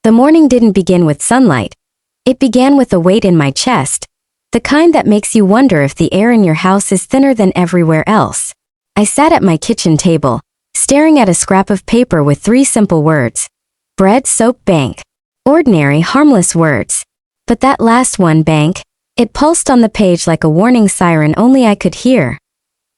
The morning didn't begin with sunlight. It began with a weight in my chest, the kind that makes you wonder if the air in your house is thinner than everywhere else. I sat at my kitchen table, staring at a scrap of paper with 3 simple words. Bread, soap, bank. Ordinary, harmless words. But that last one, bank, it pulsed on the page like a warning siren only I could hear.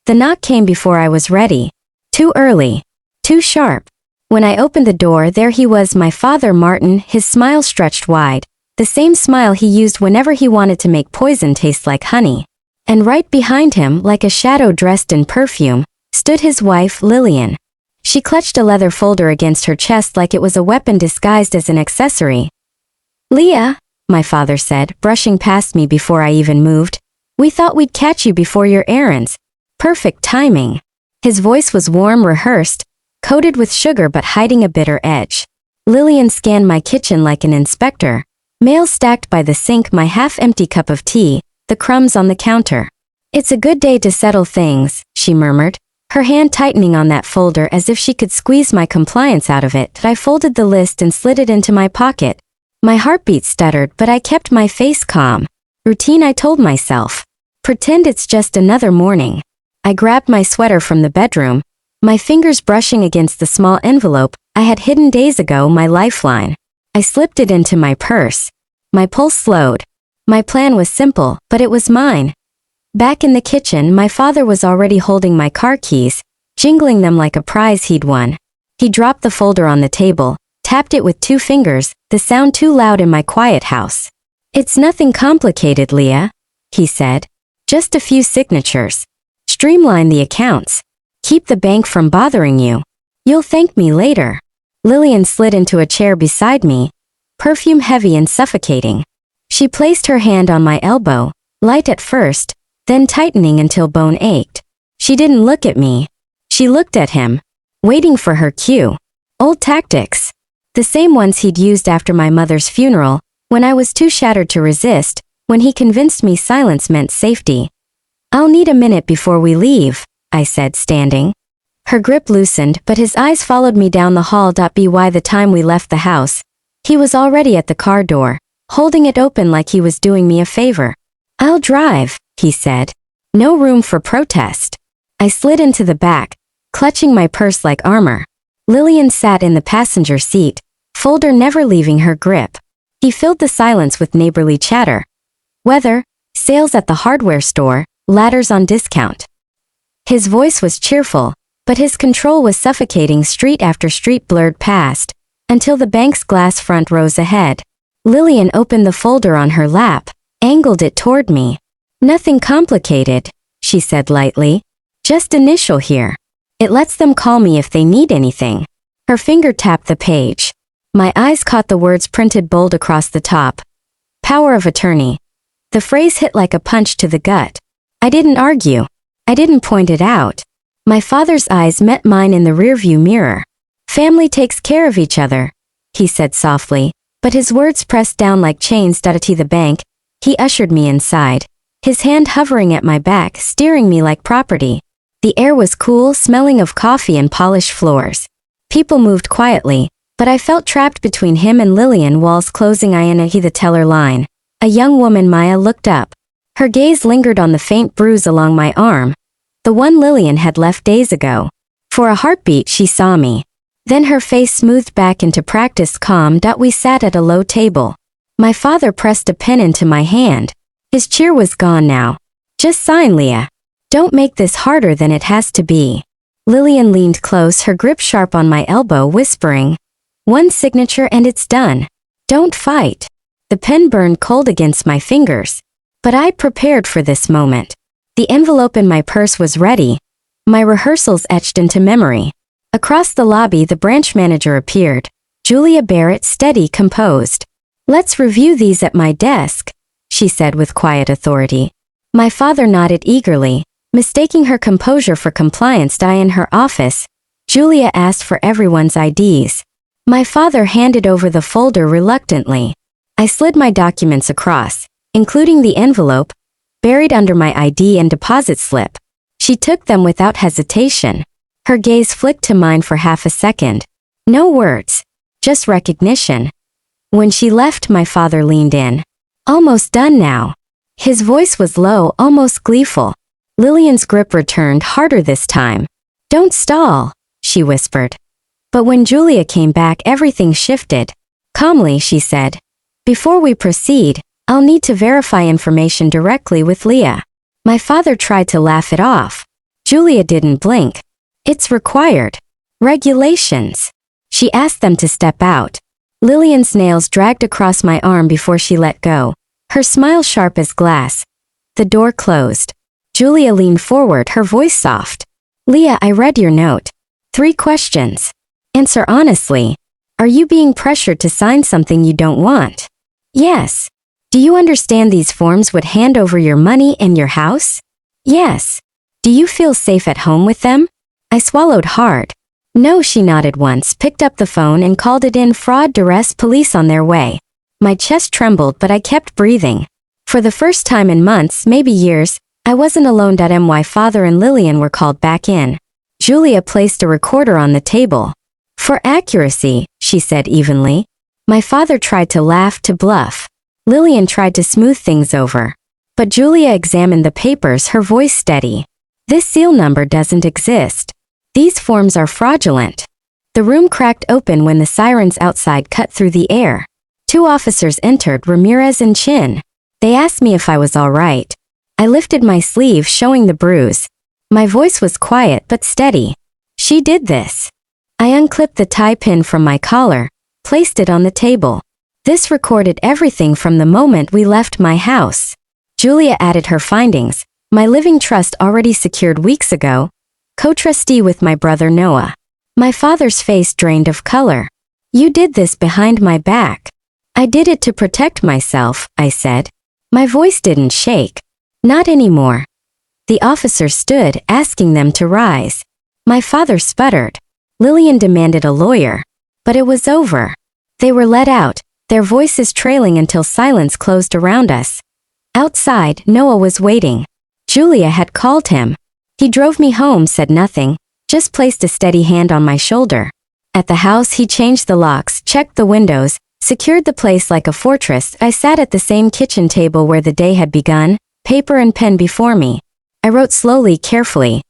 The knock came before I was ready. Too early. Too sharp. When I opened the door, there he was, my father Martin, his smile stretched wide, the same smile he used whenever he wanted to make poison taste like honey. And right behind him, like a shadow dressed in perfume, stood his wife, Lillian. She clutched a leather folder against her chest like it was a weapon disguised as an accessory. "Leah," my father said, brushing past me before I even moved, "we thought we'd catch you before your errands." Perfect timing. His voice was warm, rehearsed, coated with sugar but hiding a bitter edge. Lillian scanned my kitchen like an inspector. Mail stacked by the sink, my half-empty cup of tea, the crumbs on the counter. "It's a good day to settle things," she murmured, her hand tightening on that folder as if she could squeeze my compliance out of it. I folded the list and slid it into my pocket. My heartbeat stuttered, but I kept my face calm. Routine, I told myself. Pretend it's just another morning. I grabbed my sweater from the bedroom, my fingers brushing against the small envelope I had hidden days ago, my lifeline. I slipped it into my purse. My pulse slowed. My plan was simple, but it was mine. Back in the kitchen, my father was already holding my car keys, jingling them like a prize he'd won. He dropped the folder on the table, tapped it with 2 fingers, the sound too loud in my quiet house. "It's nothing complicated, Leah," he said. "Just a few signatures. Streamline the accounts. Keep the bank from bothering you. You'll thank me later." Lillian slid into a chair beside me, perfume heavy and suffocating. She placed her hand on my elbow, light at first, then tightening until bone ached. She didn't look at me. She looked at him, waiting for her cue. Old tactics. The same ones he'd used after my mother's funeral, when I was too shattered to resist, when he convinced me silence meant safety. "I'll need a minute before we leave," I said, standing. Her grip loosened, but his eyes followed me down the hall. By the time we left the house, he was already at the car door, holding it open like he was doing me a favor. "I'll drive," he said. No room for protest. I slid into the back, clutching my purse like armor. Lillian sat in the passenger seat, folder never leaving her grip. He filled the silence with neighborly chatter. Weather, sales at the hardware store, ladders on discount. His voice was cheerful, but his control was suffocating. Street after street blurred past, until the bank's glass front rose ahead. Lillian opened the folder on her lap, angled it toward me. "Nothing complicated," she said lightly. "Just initial here. It lets them call me if they need anything." Her finger tapped the page. My eyes caught the words printed bold across the top. "Power of attorney." The phrase hit like a punch to the gut. I didn't argue. I didn't point it out. My father's eyes met mine in the rearview mirror. "Family takes care of each other," he said softly, but his words pressed down like chains. To the bank, he ushered me inside, his hand hovering at my back, steering me like property. The air was cool, smelling of coffee and polished floors. People moved quietly, but I felt trapped between him and Lillian. Walls closing. The teller line. A young woman, Maya, looked up. Her gaze lingered on the faint bruise along my arm, the one Lillian had left days ago. For a heartbeat she saw me. Then her face smoothed back into practiced calm. We sat at a low table. My father pressed a pen into my hand. His cheer was gone now. "Just sign, Leah. Don't make this harder than it has to be." Lillian leaned close, her grip sharp on my elbow, whispering, "One signature and it's done. Don't fight." The pen burned cold against my fingers. But I prepared for this moment. The envelope in my purse was ready, my rehearsals etched into memory. Across the lobby, the branch manager appeared. Julia Barrett, steady, composed. "Let's review these at my desk," she said with quiet authority. My father nodded eagerly, mistaking her composure for compliance. In her office, Julia asked for everyone's IDs. My father handed over the folder reluctantly. I slid my documents across, including the envelope, buried under my ID and deposit slip. She took them without hesitation. Her gaze flicked to mine for half a second. No words, just recognition. When she left, my father leaned in. Almost done now. His voice was low, almost gleeful. Lillian's grip returned, harder this time. Don't stall, she whispered. But when Julia came back, everything shifted. Calmly, she said, before we proceed, I'll need to verify information directly with Leah. My father tried to laugh it off. Julia didn't blink. It's required. Regulations. She asked them to step out. Lillian's nails dragged across my arm before she let go. Her smile sharp as glass. The door closed. Julia leaned forward, her voice soft. Leah, I read your note. 3 questions. Answer honestly. Are you being pressured to sign something you don't want? Yes. Do you understand these forms would hand over your money and your house? Yes. Do you feel safe at home with them? I swallowed hard. No, she nodded once, picked up the phone and called it in. Fraud, duress, police on their way. My chest trembled, but I kept breathing. For the first time in months, maybe years, I wasn't alone. My father and Lillian were called back in. Julia placed a recorder on the table. For accuracy, she said evenly. My father tried to laugh, to bluff. Lillian tried to smooth things over. But Julia examined the papers, her voice steady. This seal number doesn't exist. These forms are fraudulent. The room cracked open when the sirens outside cut through the air. 2 officers entered, Ramirez and Chin. They asked me if I was all right. I lifted my sleeve, showing the bruise. My voice was quiet but steady. She did this. I unclipped the tie pin from my collar, placed it on the table. This recorded everything from the moment we left my house. Julia added her findings. My living trust already secured weeks ago. Co-trustee with my brother Noah. My father's face drained of color. You did this behind my back. I did it to protect myself, I said. My voice didn't shake. Not anymore. The officer stood, asking them to rise. My father sputtered. Lillian demanded a lawyer. But it was over. They were let out, their voices trailing until silence closed around us. Outside, Noah was waiting. Julia had called him. He drove me home, said nothing, just placed a steady hand on my shoulder. At the house, he changed the locks, checked the windows, secured the place like a fortress. I sat at the same kitchen table where the day had begun, paper and pen before me. I wrote slowly, carefully.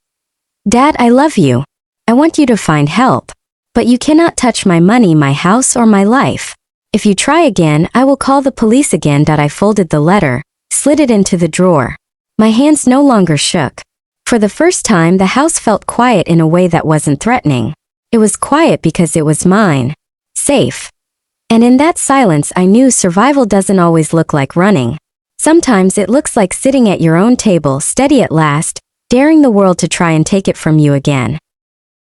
Dad, I love you. I want you to find help. But you cannot touch my money, my house, or my life. If you try again, I will call the police again. I folded the letter, slid it into the drawer. My hands no longer shook. For the first time, the house felt quiet in a way that wasn't threatening. It was quiet because it was mine. Safe. And in that silence, I knew survival doesn't always look like running. Sometimes it looks like sitting at your own table, steady at last, daring the world to try and take it from you again.